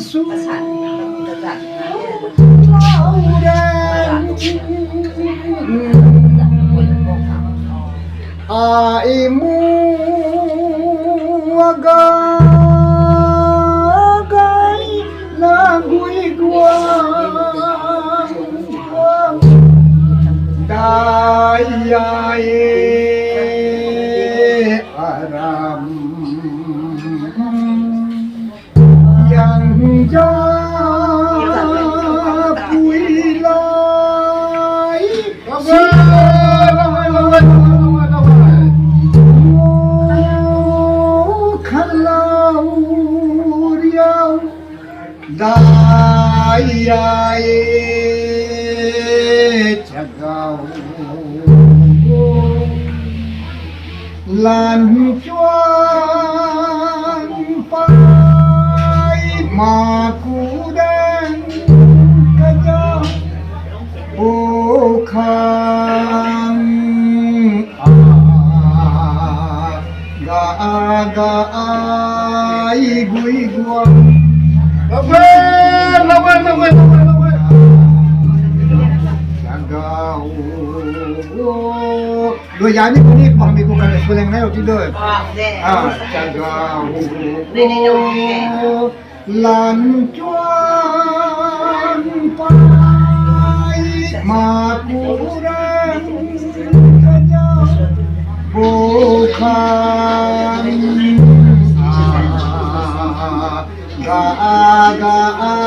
สูงแดงไอมัวกายนากุยกวางได้ยายอารามยังจะปุยลายสิขันลาวเรียวได้ยายจะเกาลันจวนไปมากูแดงกระเจ้าโอคังกากายกุยกวงละเว้dua yang ni pun ni pang ni bukan sekolah lain tu dah. Jaga lan cuan pai makuran saja bukan ga